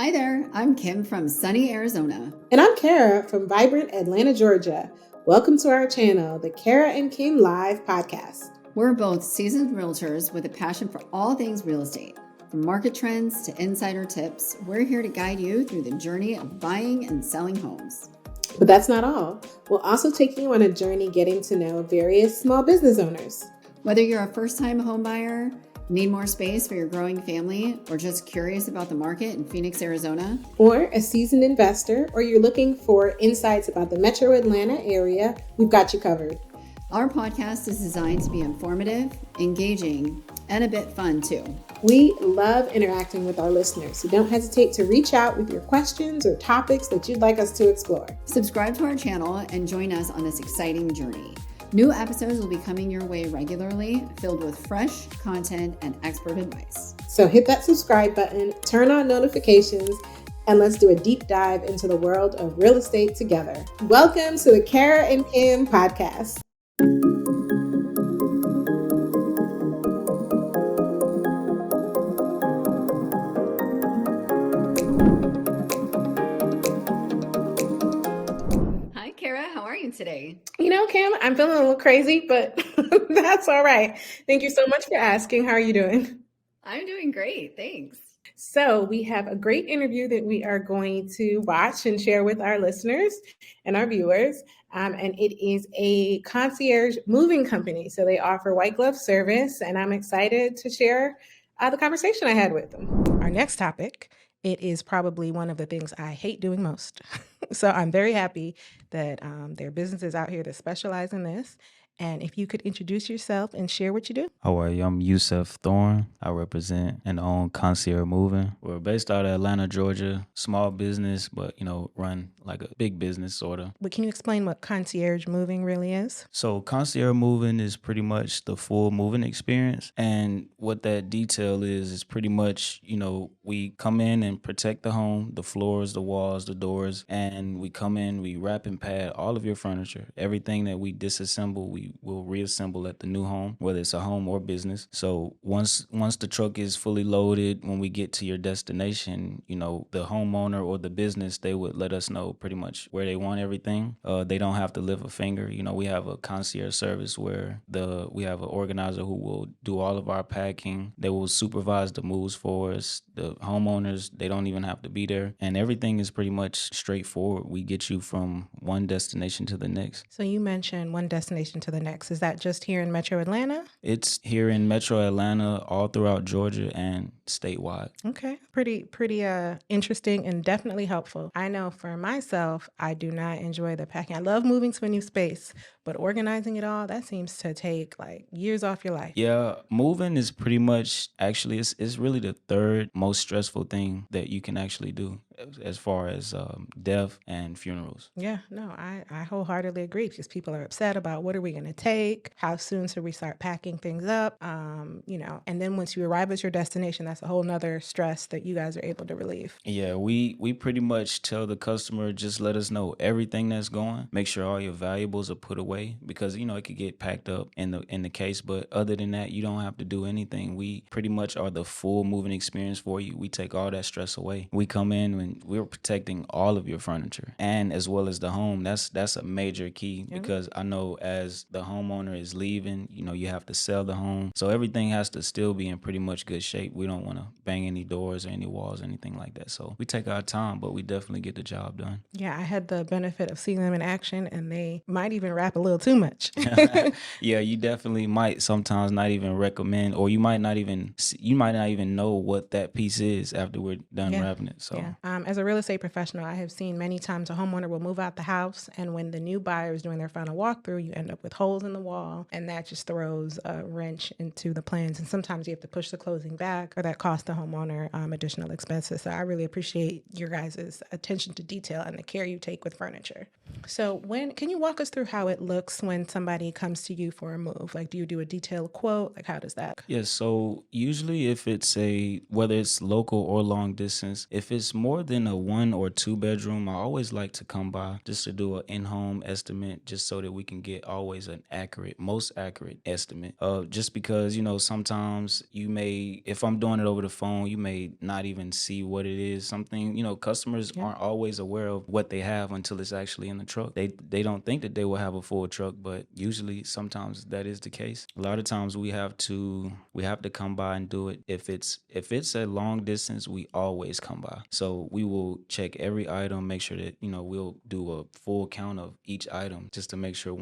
Hi there, I'm Kim from sunny Arizona. And I'm Kara from vibrant Atlanta, Georgia. Welcome to our channel, the Kara and Kim Live Podcast. We're both seasoned realtors with a passion for all things real estate. From market trends to insider tips, we're here to guide you through the journey of buying and selling homes. But that's not all. We'll also take you on a journey getting to know various small business owners. Whether you're a first-time home buyer, need more space for your growing family, or just curious about the market in Phoenix, Arizona, or a seasoned investor, or you're looking for insights about the Metro Atlanta area, we've got you covered. Our podcast is designed to be informative, engaging, and a bit fun too. We love interacting with our listeners, so don't hesitate to reach out with your questions or topics that you'd like us to explore. Subscribe to our channel and join us on this exciting journey. New episodes will be coming your way regularly, filled with fresh content and expert advice. So hit that subscribe button, turn on notifications, and let's do a deep dive into the world of real estate together. Welcome to the Kara and Kim Podcast. Today? Kim, I'm feeling a little crazy, but that's all right. Thank you so much for asking. How are you doing? I'm doing great. Thanks. So we have a great interview that we are going to watch and share with our listeners and our viewers. And it is a concierge moving company. So they offer white glove service, and I'm excited to share the conversation I had with them. Our next topic, it is probably one of the things I hate doing most. So I'm very happy that there are businesses out here that specialize in this. And if you could introduce yourself and share what you do. How are you? I'm Yusuf Thorn. I represent and own Concierge Moving. We're based out of Atlanta, Georgia. Small business, but, run like a big business, sort of. But can you explain what Concierge Moving really is? So Concierge Moving is pretty much the full moving experience. And what that detail is pretty much, we come in and protect the home, the floors, the walls, the doors. And we come in, we wrap and pad all of your furniture. Everything that we disassemble, we will reassemble at the new home, whether it's a home or business. So once the truck is fully loaded, when we get to your destination, the homeowner or the business, they would let us know pretty much where they want everything. They don't have to lift a finger. We have a concierge service where we have an organizer who will do all of our packing. They will supervise the moves for us. The homeowners, they don't even have to be there. And everything is pretty much straightforward. We get you from one destination to the next. So you mentioned one destination to the next. Is that just here in Metro Atlanta? It's here in Metro Atlanta, all throughout Georgia and statewide. Okay. Pretty interesting and definitely helpful. I know for myself, I do not enjoy the packing. I love moving to a new space, but organizing it all, that seems to take like years off your life. Yeah, moving is pretty much, actually, it's really the third most stressful thing that you can actually do as far as death and funerals. Yeah, no, I wholeheartedly agree, because people are upset about what are we going to take, how soon should we start packing things up, and then once you arrive at your destination, that's a whole nother stress that you guys are able to relieve. Yeah, we pretty much tell the customer, just let us know everything that's going. Make sure all your valuables are put away, because it could get packed up in the case, but other than that, you don't have to do anything. We pretty much are the full moving experience for you. We take all that stress away. We come in and we're protecting all of your furniture, and as well as the home. That's a major key, because I know as the homeowner is leaving, you have to sell the home, so everything has to still be in pretty much good shape. We don't want to bang any doors or any walls or anything like that, so we take our time, but we definitely get the job done. Yeah, I had the benefit of seeing them in action, and they might even wrap a little too much. Yeah, you definitely might sometimes not even recommend, or you might not even know what that piece is after we're done wrapping it. So as a real estate professional, I have seen many times a homeowner will move out the house, and when the new buyer is doing their final walkthrough, you end up with holes in the wall, and that just throws a wrench into the plans. And sometimes you have to push the closing back, or that costs the homeowner additional expenses. So I really appreciate your guys' attention to detail and the care you take with furniture. So can you walk us through how it looks when somebody comes to you for a move? Like, do you do a detailed quote? Like, how does that? Yeah, so usually if it's whether it's local or long distance, if it's more more than a 1 or 2 bedroom, I always like to come by just to do an in-home estimate, just so that we can get always an most accurate estimate. Just because, sometimes you may, if I'm doing it over the phone, you may not even see what it is. Something, customers aren't always aware of what they have until it's actually in the truck. They don't think that they will have a full truck, but usually sometimes that is the case. A lot of times we have to come by and do it. If it's a long distance, we always come by. So we will check every item, make sure that, we'll do a full count of each item just to make sure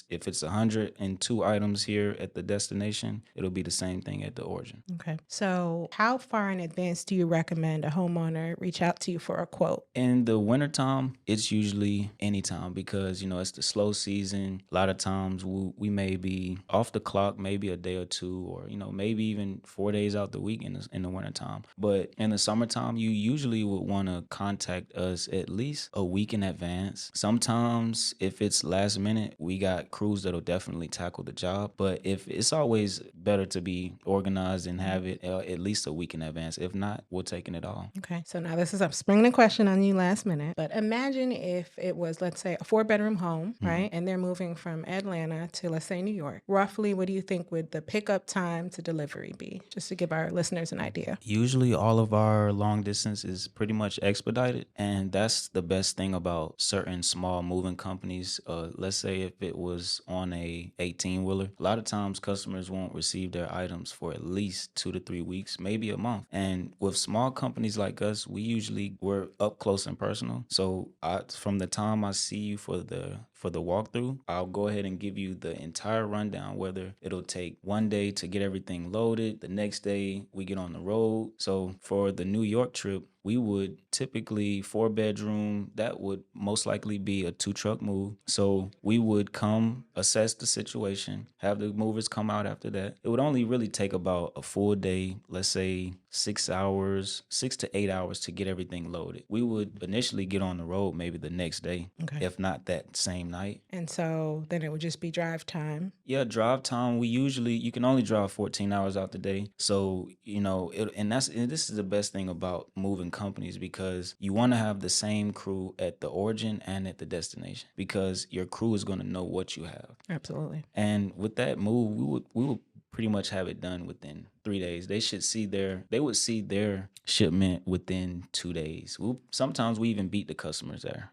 if it's 102 items here at the destination, it'll be the same thing at the origin. Okay. So how far in advance do you recommend a homeowner reach out to you for a quote? In the wintertime, it's usually anytime because, it's the slow season. A lot of times we may be off the clock, maybe a day or two, or, maybe even 4 days out the week in the wintertime. But in the summertime, you usually would want to contact us at least a week in advance. Sometimes if it's last minute, we got crews that'll definitely tackle the job. But if it's always better to be organized and have it at least a week in advance. If not, we're taking it all. Okay. So now I'm springing a question on you last minute, but imagine if it was, let's say, a 4-bedroom home, right? And they're moving from Atlanta to, let's say, New York. Roughly, what do you think would the pickup time to delivery be? Just to give our listeners an idea. Usually all of our long distance is pretty much expedited. And that's the best thing about certain small moving companies. Let's say if it was on a 18-wheeler, a lot of times customers won't receive their items for at least 2 to 3 weeks, maybe a month. And with small companies like us, we're up close and personal. So from the time I see you for the walkthrough, I'll go ahead and give you the entire rundown, whether it'll take one day to get everything loaded, the next day we get on the road. So for the New York trip, we would typically 4-bedroom, that would most likely be a 2-truck move. So we would come assess the situation, have the movers come out after that. It would only really take about a full day, let's say 6 to 8 hours to get everything loaded. We would initially get on the road maybe the next day, if not that same night. And so then it would just be drive time. Yeah, drive time. You can only drive 14 hours out the day. So, and this is the best thing about moving companies, because you want to have the same crew at the origin and at the destination, because your crew is going to know what you have. Absolutely. And with that move, we would pretty much have it done within 3 days. They would see their shipment within 2 days. Sometimes we even beat the customers there.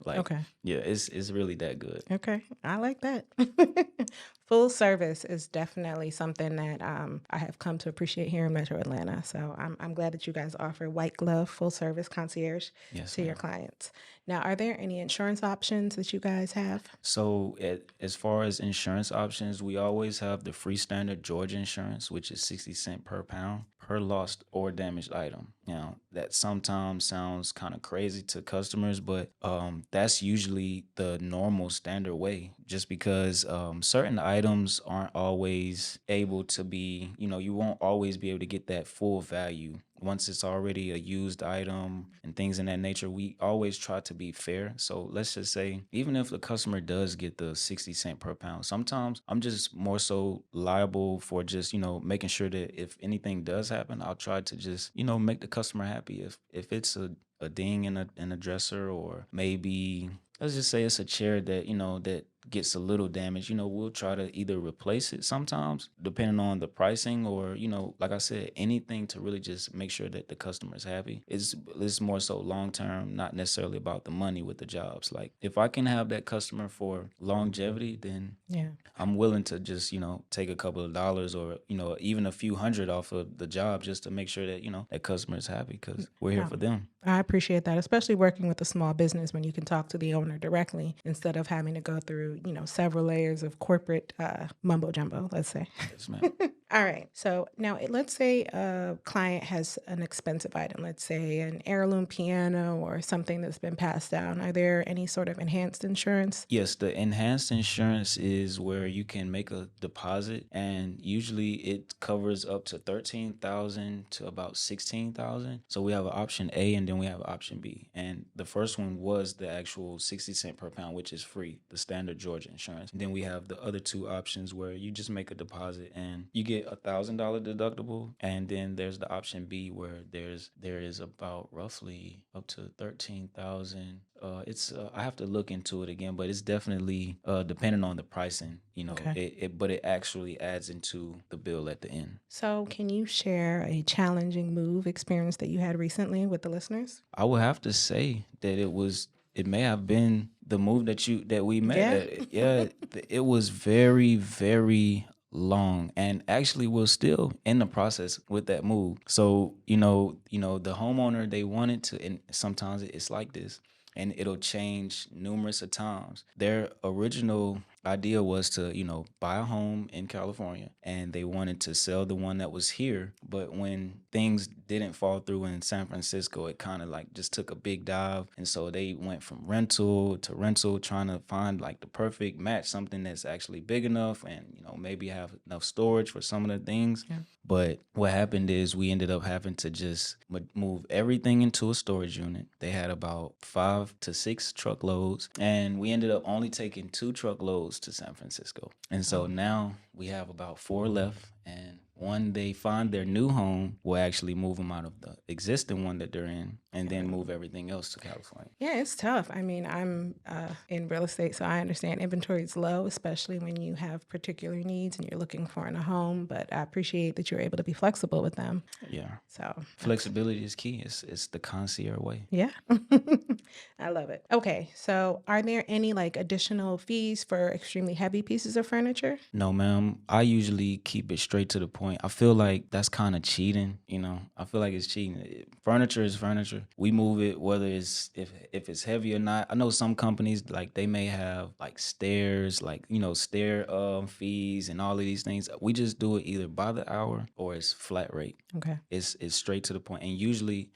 Yeah, it's really that good. Okay, I like that. Full service is definitely something that I have come to appreciate here in Metro Atlanta. So I'm glad that you guys offer white glove full service concierge to your clients. Now, are there any insurance options that you guys have? So as far as insurance options, we always have the free standard Georgia insurance, which is 60 cents per pound per lost or damaged item. That sometimes sounds kind of crazy to customers, but that's usually the normal standard way, just because certain items aren't always able to be, you won't always be able to get that full value. Once it's already a used item and things in that nature, we always try to be fair. So let's just say, even if the customer does get the 60 cents per pound, sometimes I'm just more so liable for just, making sure that if anything does happen, I'll try to just, make the customer happy. If it's a ding in a dresser, or maybe let's just say it's a chair that, that gets a little damage, we'll try to either replace it sometimes, depending on the pricing, or, like I said, anything to really just make sure that the customer is happy. It's more so long-term, not necessarily about the money with the jobs. Like, if I can have that customer for longevity, then I'm willing to just, take a couple of dollars, or, even a few hundred off of the job, just to make sure that, that customer is happy, because we're here for them. I appreciate that, especially working with a small business, when you can talk to the owner directly instead of having to go through, several layers of corporate mumbo jumbo, let's say. Yes, ma'am. All right. So now let's say a client has an expensive item, let's say an heirloom piano or something that's been passed down. Are there any sort of enhanced insurance? Yes, the enhanced insurance is where you can make a deposit, and usually it covers up to $13,000 to about $16,000. So we have an option A, and then we have an option B. And the first one was the actual 60 cents per pound, which is free, the standard Georgia insurance. And then we have the other two options where you just make a deposit and you get $1,000 deductible. And then there's the option B where there is about roughly up to 13,000. It's I have to look into it again, but it's definitely depending on the pricing. Okay. But it actually adds into the bill at the end. So, can you share a challenging move experience that you had recently with the listeners? I would have to say that it may have been the move that we met Yeah. at. Yeah, it was very, very long, and actually we're still in the process with that move. So, the homeowner, they wanted to, and sometimes it's like this, and it'll change numerous of times. Their original idea was to, buy a home in California, and they wanted to sell the one that was here. But when things didn't fall through in San Francisco, it kind of like just took a big dive. And so they went from rental to rental, trying to find like the perfect match, something that's actually big enough and, maybe have enough storage for some of the things. Yeah. But what happened is we ended up having to just move everything into a storage unit. They had about 5 to 6 truckloads, and we ended up only taking 2 truckloads to San Francisco. And so now we have about 4 left, and when they find their new home, we'll actually move them out of the existing one that they're in and then move everything else to California. Yeah, it's tough. I mean, I'm in real estate, so I understand inventory is low, especially when you have particular needs and you're looking for in a home. But I appreciate that you're able to be flexible with them. Yeah. So Flexibility is key. It's the concierge way. yeah, I love it. Okay, so are there any like additional fees for extremely heavy pieces of furniture? No, ma'am. I usually keep it straight to the point. I feel like that's kind of cheating, I feel like it's cheating. Furniture is furniture. We move it whether it's if it's heavy or not. I know some companies like they may have like stairs, like stair fees and all of these things. We just do it either by the hour or it's flat rate. Okay. It's straight to the point. And usually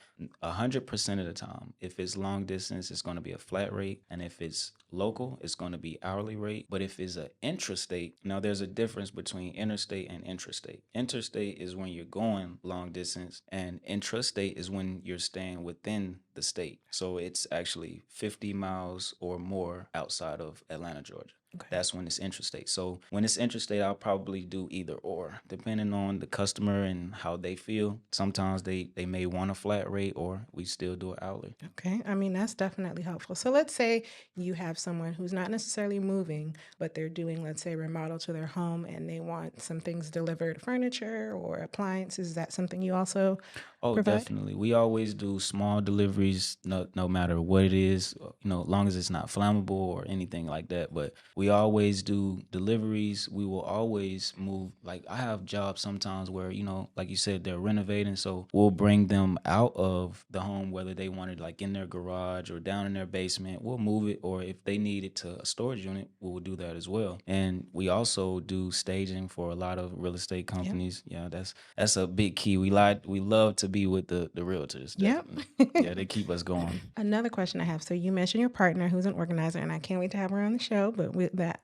100% of the time, if it's long distance, it's going to be a flat rate. And if it's local, it's going to be hourly rate. But if it's an intrastate, now there's a difference between interstate and intrastate. Interstate is when you're going long distance, and intrastate is when you're staying within the state. So it's actually 50 miles or more outside of Atlanta, Georgia. Okay. That's when it's intrastate. So when it's intrastate, I'll probably do either or, depending on the customer and how they feel. Sometimes they may want a flat rate, or we still do it hourly. Okay. I mean, that's definitely helpful. So let's say you have someone who's not necessarily moving, but they're doing, let's say, remodel to their home and they want some things delivered, furniture or appliances. Is that something you also provide? Definitely. We always do small deliveries, no matter what it is, as long as it's not flammable or anything like that. But we always do deliveries. We will always move. Like I have jobs sometimes where, like you said, they're renovating. So we'll bring them out of the home, whether they want it like in their garage or down in their basement. We'll move it. Or if they need it to a storage unit, we'll do that as well. And we also do staging for a lot of real estate companies. Yeah, that's a big key. We love to be with the realtors. Yep. Yeah, they keep us going. Another question I have. So you mentioned your partner who's an organizer, and I can't wait to have her on the show, but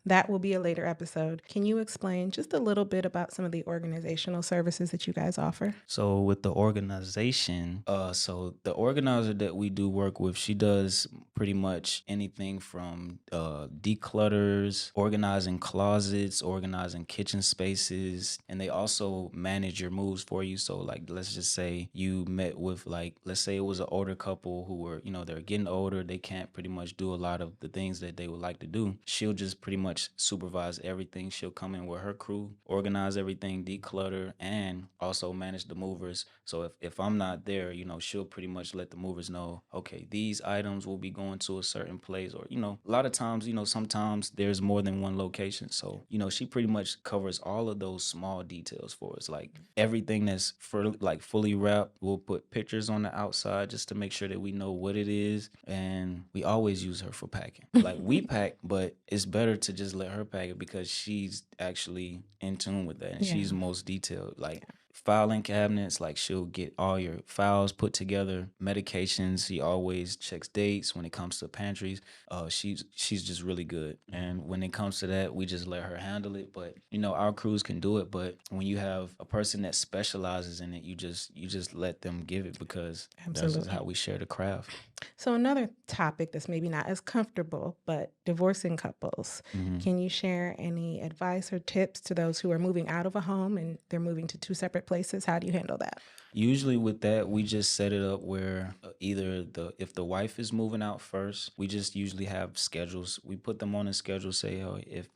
that will be a later episode. Can you explain just a little bit about some of the organizational services that you guys offer? So with the organization, so the organizer that we do work with, she does pretty much anything from declutters, organizing closets, organizing kitchen spaces, and they also manage your moves for you. So like, let's just say you met with like, let's say it was an older couple who were, they're getting older. They can't pretty much do a lot of the things that they would like to do. She'll just pretty much supervise everything. She'll come in with her crew, organize everything, declutter, and also manage the movers. So if I'm not there, she'll pretty much let the movers know, okay, these items will be going to a certain place, or, a lot of times, sometimes there's more than one location. So, she pretty much covers all of those small details for us. Like everything that's fully wrapped, we'll put pictures on the outside just to make sure that we know what it is. And we always use her for packing. Like we pack, but it's better to just let her pack it because she's actually in tune with that, and she's most detailed. Like filing cabinets. Like, she'll get all your files put together, medications. She always checks dates when it comes to pantries. She's just really good. And when it comes to that, we just let her handle it. But our crews can do it. But when you have a person that specializes in it, you just let them give it, because that's just Absolutely. how we share the craft. So another topic that's maybe not as comfortable, but divorcing couples. Can you share any advice or tips to those who are moving out of a home and they're moving to two separate places? How do you handle that? Usually with that, we just set it up where either if the wife is moving out first, we just usually have schedules. We put them on a schedule, say, oh, if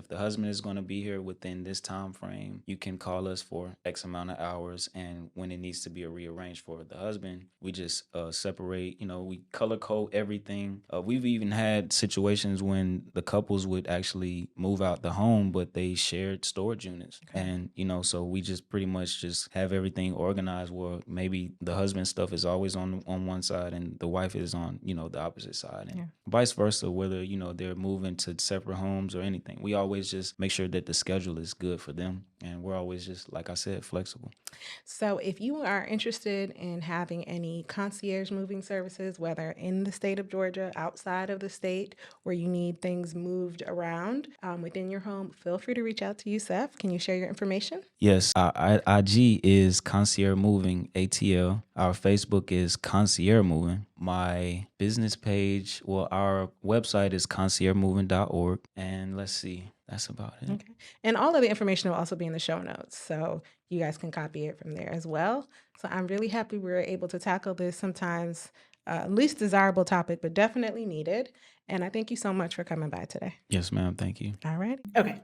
the husband is going to be here within this time frame, you can call us for X amount of hours. And when it needs to be rearranged for the husband, we just separate, we color code everything. We've even had situations when the couples would actually move out the home, but they shared storage units. Okay. And, so we just pretty much just have everything organized where maybe the husband's stuff is always on one side and the wife is on, the opposite side, and vice versa, whether, they're moving to separate homes or anything. We always just make sure that the schedule is good for them. And we're always just, like I said, flexible. So if you are interested in having any concierge moving services, whether in the state of Georgia, outside of the state, where you need things moved around within your home, feel free to reach out to Yusuf. Can you share your information? Yes, our IG is Concierge Moving ATL. Our Facebook is Concierge Moving. My business page, our website is conciergemoving.org. And let's see, that's about it. Okay. And all of the information will also be in the show notes, so you guys can copy it from there as well. So I'm really happy we were able to tackle this sometimes least desirable topic, but definitely needed. And I thank you so much for coming by today. Yes, ma'am. Thank you. All right. Okay.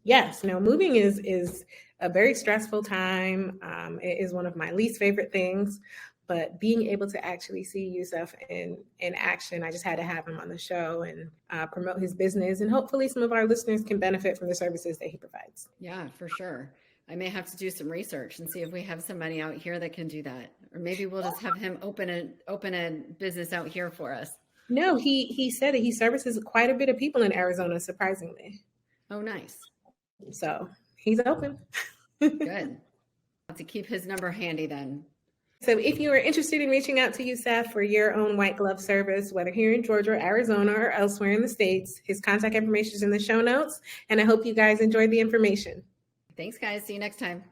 Yes. No, moving is a very stressful time. It is one of my least favorite things. But being able to actually see Yusuf in action, I just had to have him on the show and promote his business. And hopefully some of our listeners can benefit from the services that he provides. Yeah, for sure. I may have to do some research and see if we have somebody out here that can do that. Or maybe we'll just have him open a business out here for us. No, he said that he services quite a bit of people in Arizona, surprisingly. Oh, nice. So he's open. Good. I'll have to keep his number handy then. So if you are interested in reaching out to Yusuf for your own white glove service, whether here in Georgia, Arizona, or elsewhere in the States, his contact information is in the show notes. And I hope you guys enjoyed the information. Thanks, guys. See you next time.